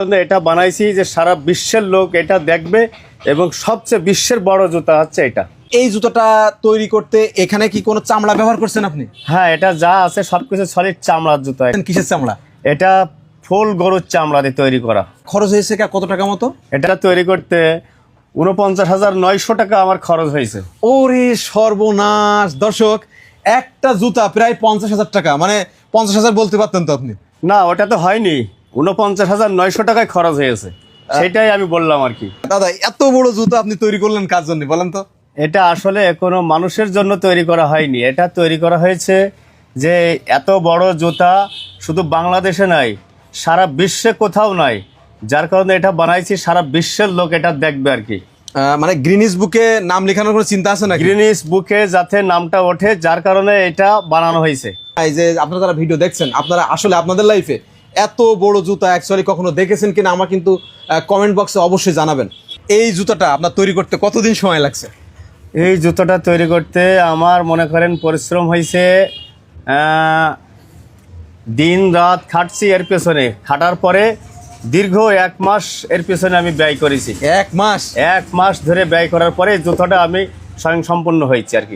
এটা বানাইছি যে সারা বিশ্বের লোক এটা দেখবে এবং সবচেয়ে বিশ্বের বড় জুতা হচ্ছে এটা। এই জুতোটা তৈরি করতে এখানে কি কোনো চামড়া ব্যবহার করছেন আপনি? হ্যাঁ, এটা যা আছে সবকিছু সলিড চামড়ার জুতা। কিসের চামড়া? এটা ফুল গরুর চামড়া দিয়ে তৈরি করা। খরচ হয়েছে কত টাকা মতো? এটা তৈরি করতে ৪৯,৯০০ টাকা আমার খরচ হয়েছে। ওরে সর্বনাশ! দর্শক, একটা জুতা প্রায় 50,000 টাকা, মানে 50,000 বলতে পারতেন তো আপনি। না, ওটা তো হয়নি, ৪৯,৯০০ টাকায় খরচ হয়েছে, সেটাই আমি বললাম আর কি। দাদা, এত বড় জুতা আপনি তৈরি করলেন কার জন্য বলেন তো? এটা আসলে কোনো মানুষের জন্য তৈরি করা হয়নি, এটা তৈরি করা হয়েছে যে এত বড় জুতা শুধু বাংলাদেশে নাই, সারা বিশ্বে কোথাও নাই, যার কারণে এটা বানাইছি সারা বিশ্বের লোক এটা দেখবে আর কি। মানে গ্রিনিস বুকে নাম লেখানোর কোনো চিন্তা আছে না? গ্রিনিস বুকে যাতে নামটা ওঠে, যার কারণে এটা বানানো হয়েছে। এই যে আপনারা যারা ভিডিও দেখছেন, আপনারা আসলে আপনাদের লাইফে এত বড় জুতা অ্যাকচুয়ালি কখনো দেখেছেন কিনা আমার কিন্তু কমেন্ট বক্সে অবশ্যই জানাবেন। এই জুতাটা আপনার তৈরি করতে কতদিন সময় লাগছে? এই জুতোটা তৈরি করতে আমার মনে করেন পরিশ্রম হয়েছে, দিন রাত খাটছি এর পেছনে, খাটার পরে দীর্ঘ 1 মাস এর পেছনে আমি ব্যয় করেছি। 1 মাস? 1 মাস ধরে ব্যয় করার পরে জুতোটা আমি স্বয়ং সম্পূর্ণ হয়েছি আর কি।